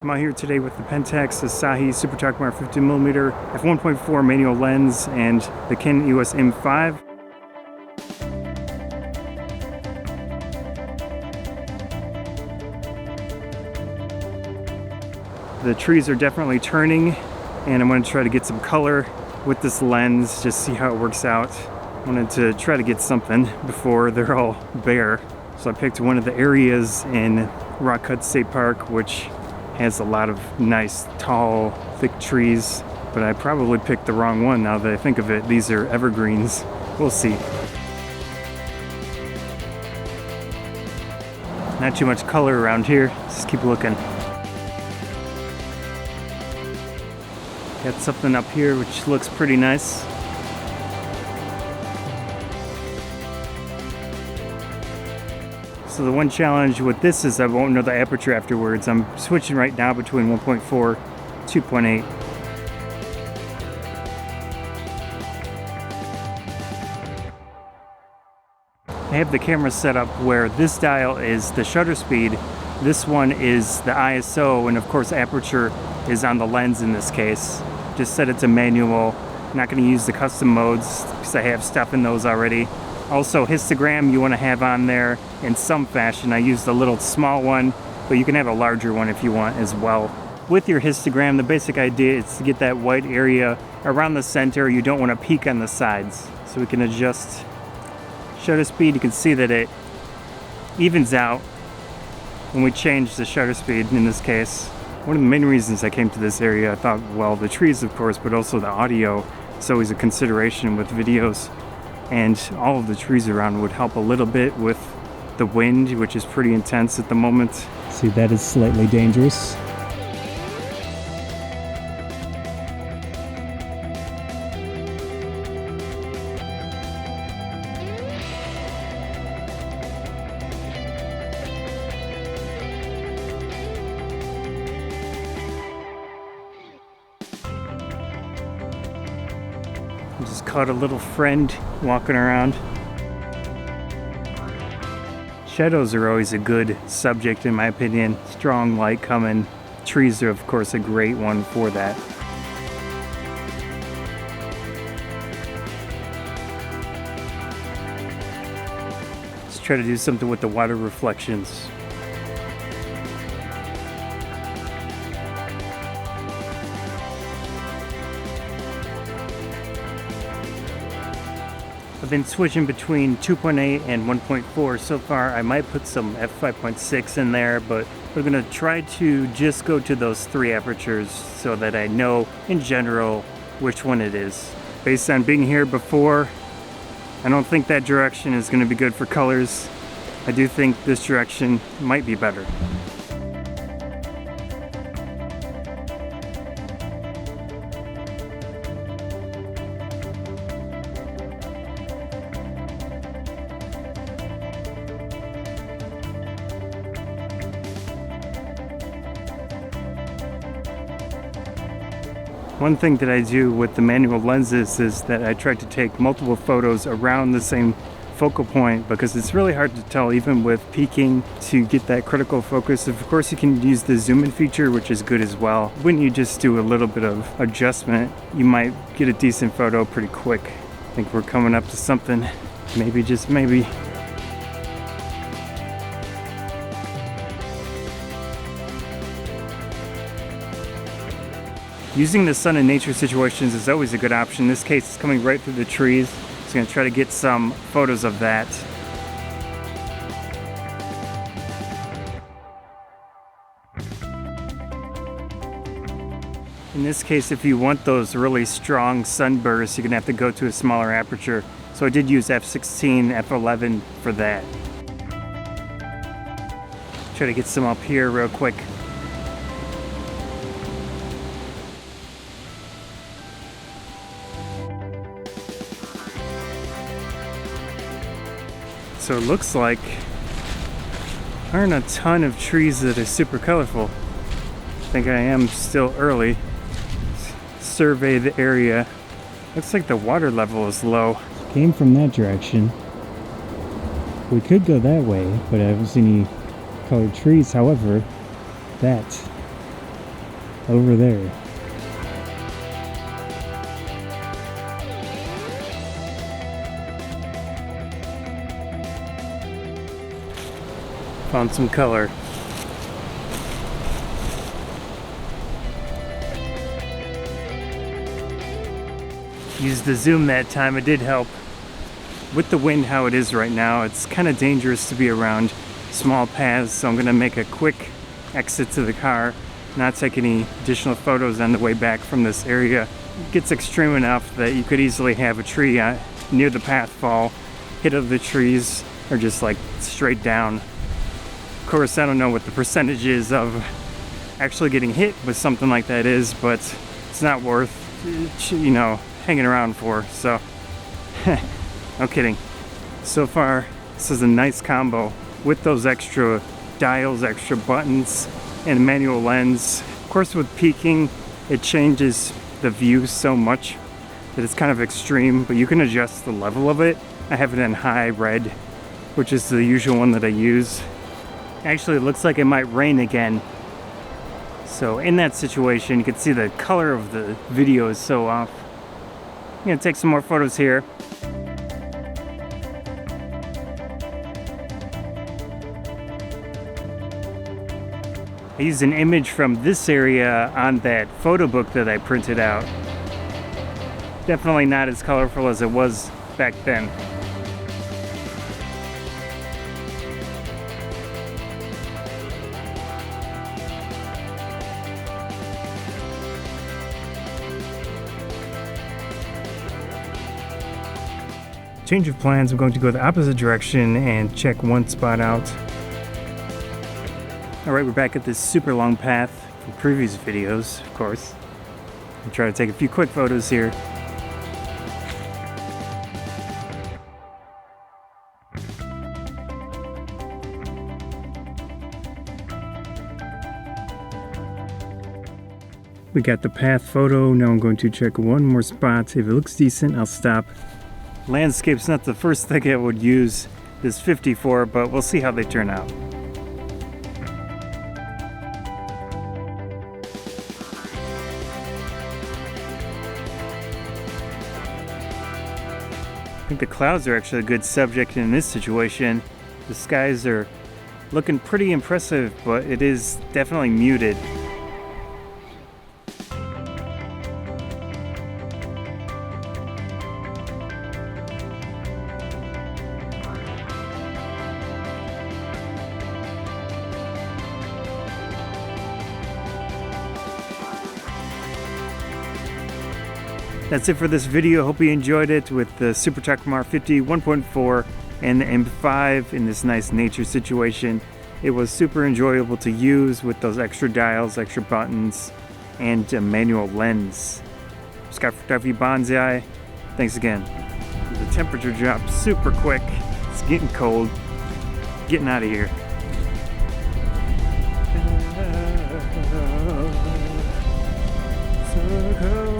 I'm out here today with the Pentax Asahi Super Takumar 50mm f1.4 manual lens and the Canon EOS M5. The trees are definitely turning, and I'm going to try to get some color with this lens, just see how it works out. I wanted to try to get something before they're all bare. So I picked one of the areas in Rock Cut State Park, which has a lot of nice, tall, thick trees, but I probably picked the wrong one now that I think of it. These are evergreens. We'll see. Not too much color around here. Just keep looking. Got something up here which looks pretty nice. So the one challenge with this is I won't know the aperture afterwards. I'm switching right now between 1.4, 2.8. I have the camera set up where this dial is the shutter speed, this one is the ISO, and of course aperture is on the lens in this case. Just set it to manual. I'm not going to use the custom modes because I have stuff in those already. Also, histogram you want to have on there in some fashion. I used a little small one, but you can have a larger one if you want as well. With your histogram, the basic idea is to get that white area around the center. You don't want to peak on the sides. So we can adjust shutter speed. You can see that it evens out when we change the shutter speed in this case. One of the main reasons I came to this area, I thought, well, the trees of course, but also the audio is always a consideration with videos. And all of the trees around would help a little bit with the wind, which is pretty intense at the moment. See, that is slightly dangerous. Just caught a little friend walking around. Shadows are always a good subject in my opinion. Strong light coming. Trees are of course a great one for that. Let's try to do something with the water reflections. I've been switching between 2.8 and 1.4 so far. I might put some f5.6 in there, but we're gonna try to just go to those three apertures so that I know in general which one it is. Based on being here before, I don't think that direction is gonna be good for colors. I do think this direction might be better. One thing that I do with the manual lenses is that I try to take multiple photos around the same focal point because it's really hard to tell even with peaking to get that critical focus. Of course you can use the zoom in feature, which is good as well. When you just do a little bit of adjustment, you might get a decent photo pretty quick. I think we're coming up to something, maybe, just maybe. Using the sun in nature situations is always a good option. In this case, it's coming right through the trees. Just gonna try to get some photos of that. In this case, if you want those really strong sunbursts, you're gonna have to go to a smaller aperture. So I did use f16, f11 for that. Try to get some up here real quick. So it looks like there aren't a ton of trees that are super colorful. I think I am still early. Survey the area. Looks like the water level is low. Came from that direction. We could go that way, but I haven't seen any colored trees. However, that over there. Found some color. Used the zoom that time, it did help. With the wind how it is right now, it's kind of dangerous to be around small paths, so I'm going to make a quick exit to the car, not take any additional photos on the way back from this area. It gets extreme enough that you could easily have a tree near the path fall, hit of the trees, or just like straight down. Of course, I don't know what the percentage is of actually getting hit with something like that is, but it's not worth, you know, hanging around for, so no kidding. So far, this is a nice combo with those extra dials, extra buttons, and a manual lens. Of course, with peaking, it changes the view so much that it's kind of extreme, but you can adjust the level of it. I have it in high red, which is the usual one that I use. Actually, it looks like it might rain again. So in that situation, you can see the color of the video is so off. I'm gonna take some more photos here. I used an image from this area on that photo book that I printed out. Definitely not as colorful as it was back then. Change of plans, I'm going to go the opposite direction and check one spot out. Alright, we're back at this super long path from previous videos, of course. I'll try to take a few quick photos here. We got the path photo, now I'm going to check one more spot. If it looks decent, I'll stop. Landscape's not the first thing I would use this 50 for, but we'll see how they turn out. I think the clouds are actually a good subject in this situation. The skies are looking pretty impressive, but it is definitely muted. That's it for this video. Hope you enjoyed it with the Super Takumar 50 1.4 and the M5 in this nice nature situation. It was super enjoyable to use with those extra dials, extra buttons, and a manual lens. Scott Photography Bonsai. Thanks again. The temperature dropped super quick. It's getting cold. Getting out of here. So cold.